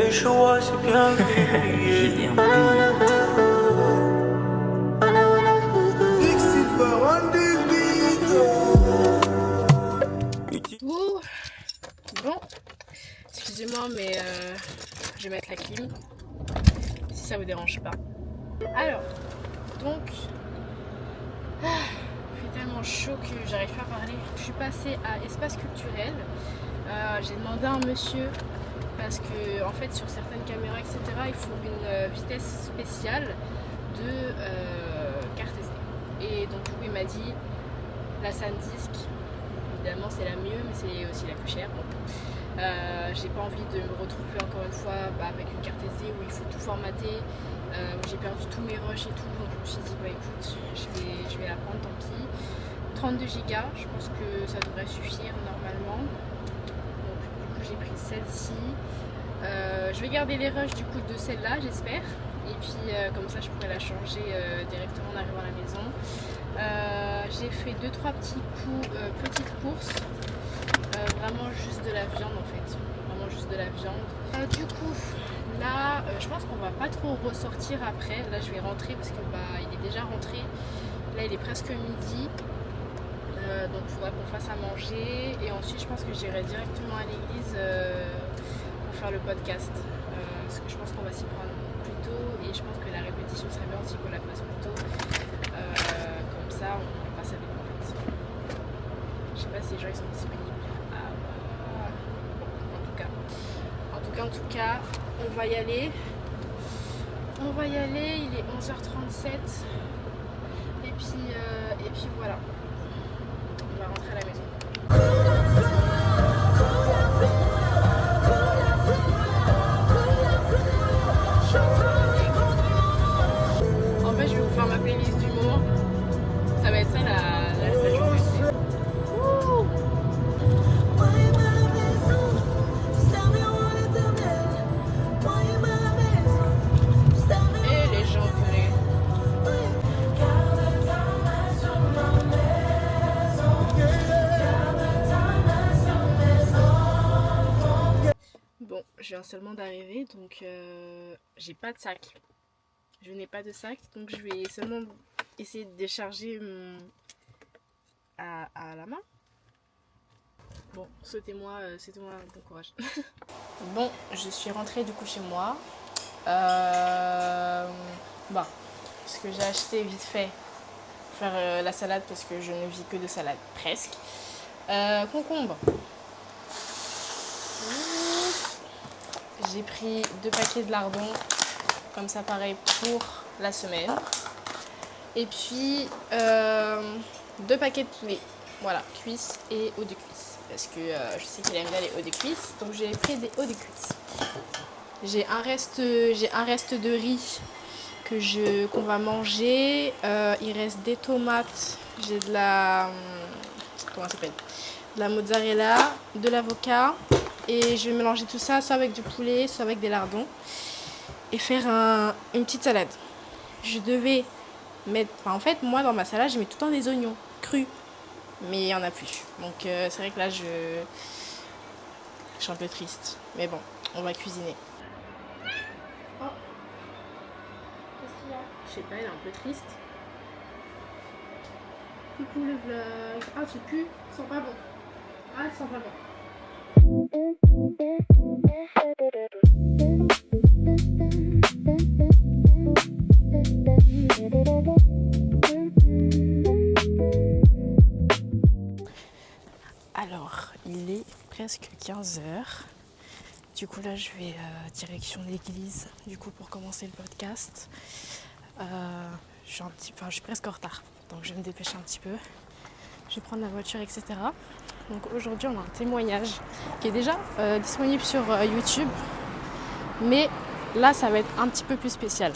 j'ai choisi bien vivre. Ouh. Bon, excusez-moi, mais je vais mettre la clim si ça vous dérange pas. Alors, donc, il fait tellement chaud que j'arrive pas à parler. Je suis passée à espace culturel. J'ai demandé à un monsieur parce que en fait sur certaines caméras etc il faut une vitesse spéciale de carte SD. Et donc du coup il m'a dit la SanDisk, évidemment c'est la mieux mais c'est aussi la plus chère. Bon. J'ai pas envie de me retrouver encore une fois avec une carte SD où il faut tout formater, où j'ai perdu tous mes rushs et tout, donc je me suis dit bah écoute je vais la prendre, tant pis. 32 Go, je pense que ça devrait suffire normalement. Donc du coup j'ai pris celle-ci. Je vais garder les rushs du coup de celle-là j'espère, et puis comme ça je pourrais la changer directement en arrivant à la maison. J'ai fait 2-3 petits coups, petites courses, vraiment juste de la viande en fait, vraiment juste de la viande. Du coup là je pense qu'on va pas trop ressortir après, là je vais rentrer parce que il est déjà rentré, là il est presque midi. Donc il faudra qu'on fasse à manger et ensuite je pense que j'irai directement à l'église pour faire le podcast, parce que je pense qu'on va s'y prendre plus tôt et je pense que la répétition serait bien aussi qu'on la fasse plus tôt, comme ça on passe avec en fait. Je sais pas si les gens ils sont disponibles. Bon, en tout cas on va y aller, il est 11h37 et puis voilà. On va rentrer à la maison. En fait, je vais vous faire ma playlist du moment. Ça va être ça la journée. Et les gens connaissent. Bon, je viens seulement d'arriver, donc j'ai pas de sac. Je n'ai pas de sac, donc je vais seulement essayer de décharger à la main. Bon, souhaitez-moi bon courage. Bon, je suis rentrée du coup chez moi. Ce que j'ai acheté vite fait pour faire la salade parce que je ne vis que de salade, presque. Concombre. J'ai pris 2 paquets de lardons, comme ça pareil pour la semaine. Et puis 2 paquets de poulet, voilà, cuisses et eau de cuisse. Parce que je sais qu'il aime bien les eaux de cuisse, donc j'ai pris des eaux de cuisse. J'ai un reste de riz qu'on va manger. Il reste des tomates, j'ai de la comment ça s'appelle, de la mozzarella, de l'avocat. Et je vais mélanger tout ça, soit avec du poulet, soit avec des lardons. Et faire une petite salade. Je devais mettre... en fait, moi, dans ma salade, je mets tout le temps des oignons crus. Mais il n'y en a plus. Donc, c'est vrai que là, je suis un peu triste. Mais bon, on va cuisiner. Oh. Qu'est-ce qu'il y a? Je sais pas, elle est un peu triste. Coucou le vlog. Ah, tu pues? Ils sont pas bons. Ah, ils sont pas bons. Alors, il est presque 15h. Du coup là je vais direction l'église du coup pour commencer le podcast. Je suis presque en retard, donc je vais me dépêcher un petit peu. Je vais prendre la voiture, etc. Donc aujourd'hui on a un témoignage qui est déjà disponible sur YouTube, mais là ça va être un petit peu plus spécial.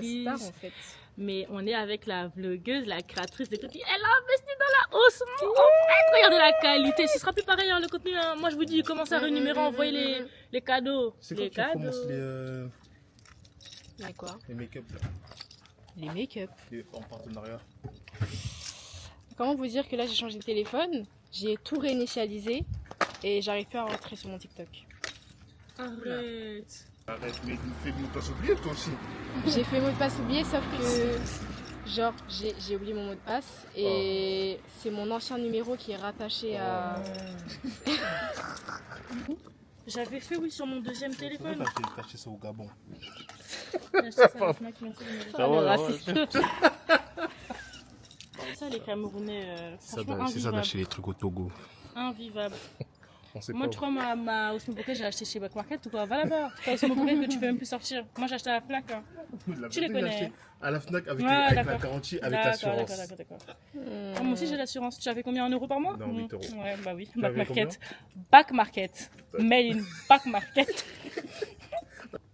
c'est la star en fait. Mais on est avec la vlogueuse, la créatrice de contenu. Elle a investi dans la hausse. En fait, regardez la qualité. Ce sera plus pareil, hein, le contenu. Hein. Moi, je vous dis, commencez à rémunérer, envoyer les cadeaux. C'est quand les tu cadeaux. commences Mais quoi? les make-up là, Les make-up. en partenariat. Comment vous dire que là j'ai changé de téléphone, j'ai tout réinitialisé et j'arrive plus à rentrer sur mon TikTok. Arrête. Arrête, mais fais le mot de passe oublié toi aussi. J'ai fait mot de passe oublié sauf que genre j'ai oublié mon mot de passe et c'est mon ancien numéro qui est rattaché à... J'avais fait oui sur mon deuxième C'est vrai, téléphone. t'as acheté ça au Gabon. J'ai acheté ça à la Fnac, merci, Ça va, le ça va. raciste. Ça, les Camerounais, franchement, C'est ça invivables. d'acheter les trucs au Togo. Invivable. On sait Moi, pas. tu crois, ma Osmo Pocket, j'ai acheté chez Back Market ou quoi? Va là-bas. T'as Osmo Pocket que tu peux même plus sortir. Moi, j'ai acheté à la Fnac. Hein. La tu les vérité, j'ai connais. acheté à la Fnac avec, Ouais, avec la d'accord. garantie, avec D'accord, l'assurance. d'accord. Ah, moi aussi, j'ai l'assurance. Tu avais combien en euros par mois? Non, 8 euros. Ouais, bah oui. Tu Back avais Market. Back Market. Made in Back Market.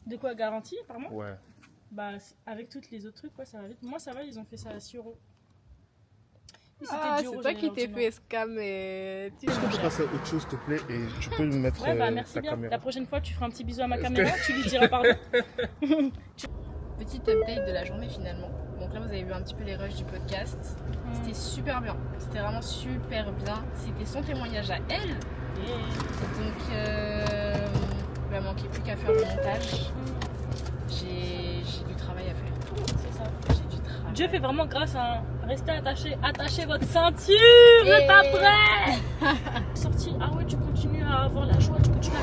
De quoi, garantie par mois? Ouais. Bah, avec toutes les autres trucs, ouais, ça va vite. Moi, ça va, ils ont fait ça à 6 euros. Et c'était Ah, 10 c'est euros, toi j'en ai qui t'es largement. fait scam et... Est-ce que tu passes à autre chose, s'il te plaît, et tu peux me mettre Ouais, bah merci ta bien. caméra. La prochaine fois, tu feras un petit bisou à ma Est-ce caméra, tu lui diras pardon. Petite update de la journée finalement. Donc là vous avez vu un petit peu les rushs du podcast. C'était super bien. C'était vraiment super bien. C'était son témoignage à elle. Donc il va manquer plus qu'à faire le montage. J'ai du travail à faire. C'est ça. J'ai du travail. Dieu fait vraiment grâce à restez attachez votre ceinture, Et- et pas prêt. Sorti, ah ouais, tu continues à avoir la joie, tu continues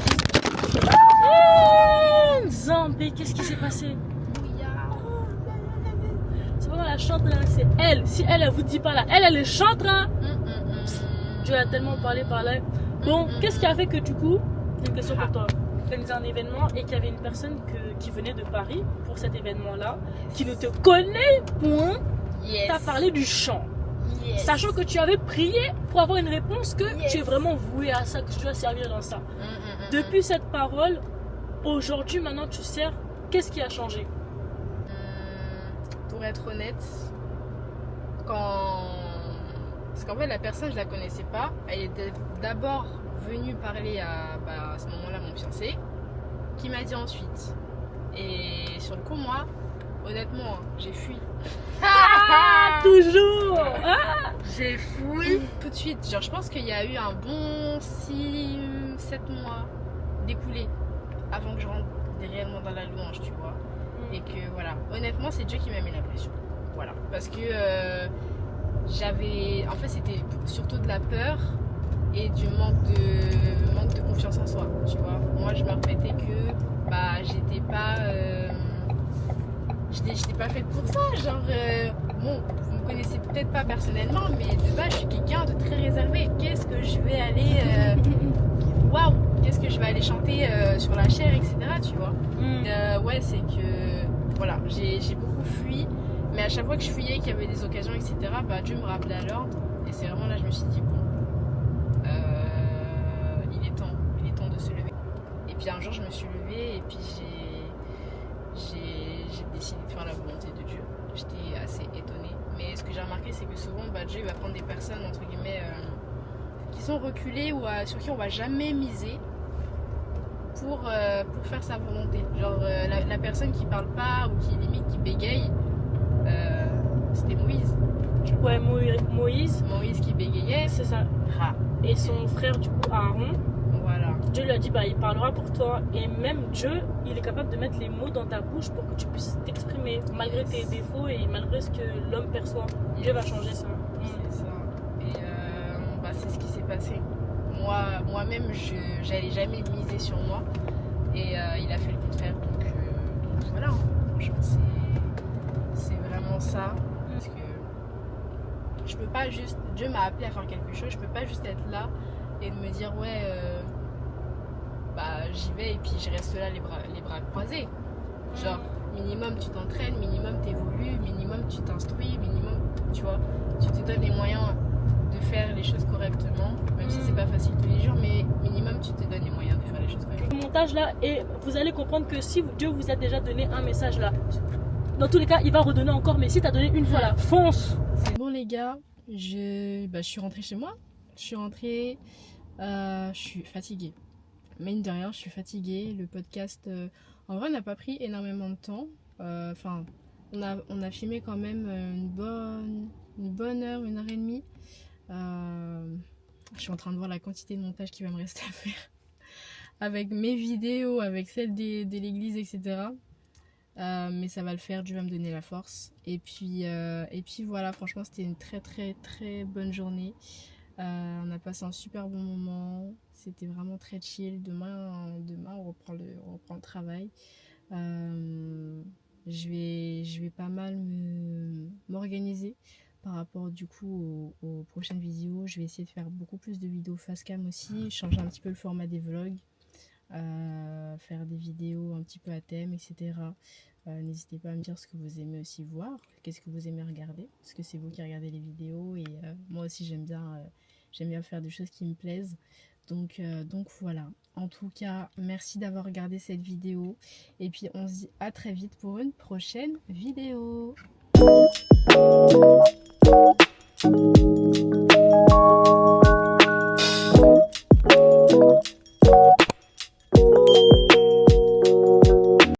à Zambé, qu'est-ce qui s'est passé? C'est pas moi la chante là, c'est elle. Si elle vous dit pas là, elle est chante là. Dieu a tellement parlé par là. Bon, qu'est-ce qui a fait que du coup, j'ai une question pour toi. Tu organisais un événement et qu'il y avait une personne qui venait de Paris pour cet événement-là, qui ne te connaît point, Yes. t'as parlé du chant. Yes. Sachant que tu avais prié pour avoir une réponse que tu es vraiment voué à ça, que tu dois servir dans ça. Depuis cette parole, aujourd'hui, maintenant tu sers, qu'est-ce qui a changé? Pour être honnête, parce qu'en fait la personne je la connaissais pas, elle est d'abord venue parler à ce moment-là mon fiancé, qui m'a dit ensuite. Et sur le coup moi, honnêtement, j'ai fui. Ah, toujours ah. J'ai fui tout de suite. Genre je pense qu'il y a eu un bon 6-7 mois d'écoulé avant que je rentre réellement dans la louange, tu vois. Et que voilà, honnêtement c'est Dieu qui m'a mis la pression. Voilà, parce que j'avais, en fait c'était surtout de la peur et du manque de confiance en soi, tu vois. Moi je me répétais que bah j'étais pas faite pour ça, genre bon, vous me connaissez peut-être pas personnellement, mais de base je suis quelqu'un de très réservé. Qu'est-ce que je vais aller waouh, qu'est-ce que je vais aller chanter sur la chair, etc., tu vois. Ouais, c'est que voilà, j'ai beaucoup fui, mais à chaque fois que je fuyais, qu'il y avait des occasions, etc., bah Dieu me rappelait à l'ordre. Et c'est vraiment là que je me suis dit bon, il est temps de se lever. Et puis un jour je me suis levée et puis j'ai décidé de faire la volonté de Dieu. J'étais assez étonnée, mais ce que j'ai remarqué c'est que souvent bah, Dieu va prendre des personnes entre guillemets qui sont reculées ou sur qui on va jamais miser pour faire sa volonté. Genre la personne qui parle pas ou qui limite qui bégaye, c'était Moïse. Ouais, Moïse, Moïse qui bégayait. c'est ça. Ah, Et son frère, du coup, Aaron, voilà. Dieu lui a dit, bah, il parlera pour toi. Et même Dieu, il est capable de mettre les mots dans ta bouche pour que tu puisses t'exprimer, malgré tes défauts et malgré ce que l'homme perçoit. Dieu va changer ça. C'est ça. Et bah, c'est ce qui s'est passé. Moi-même, j'allais jamais miser sur moi. Et il a fait le contraire. Donc voilà, franchement, c'est vraiment ça. Parce que je peux pas juste. Dieu m'a appelé à faire quelque chose. Je peux pas juste être là et de me dire, ouais, bah j'y vais et puis je reste là les bras croisés. Genre, minimum tu t'entraînes, minimum t'évolues, minimum tu t'instruis, minimum, tu vois, tu te donnes les moyens de faire les choses correctement, même si c'est pas facile tous les jours, mais minimum tu te donnes les moyens de faire les choses correctement. Le montage là, et vous allez comprendre que si Dieu vous a déjà donné un message là, dans tous les cas, il va redonner encore. Mais si t'as donné une fois là, fonce. C'est bon les gars, je suis rentrée chez moi. Je suis rentrée, je suis fatiguée. Mine de rien, je suis fatiguée. Le podcast, en vrai, n'a pas pris énormément de temps. Enfin, on a filmé quand même une bonne heure, 1h30. Je suis en train de voir la quantité de montage qui va me rester à faire. Avec mes vidéos, avec celles de l'église, etc. Mais ça va le faire, Dieu va me donner la force. Et puis voilà, franchement, c'était une très très très bonne journée. On a passé un super bon moment. C'était vraiment très chill. Demain on reprend le travail. Je vais pas mal m'organiser par rapport du coup aux prochaines vidéos. Je vais essayer de faire beaucoup plus de vidéos face cam aussi, changer un petit peu le format des vlogs, faire des vidéos un petit peu à thème, etc. N'hésitez pas à me dire ce que vous aimez aussi voir, qu'est-ce que vous aimez regarder, parce que c'est vous qui regardez les vidéos et moi aussi j'aime bien faire des choses qui me plaisent. Donc voilà, en tout cas merci d'avoir regardé cette vidéo et puis on se dit à très vite pour une prochaine vidéo.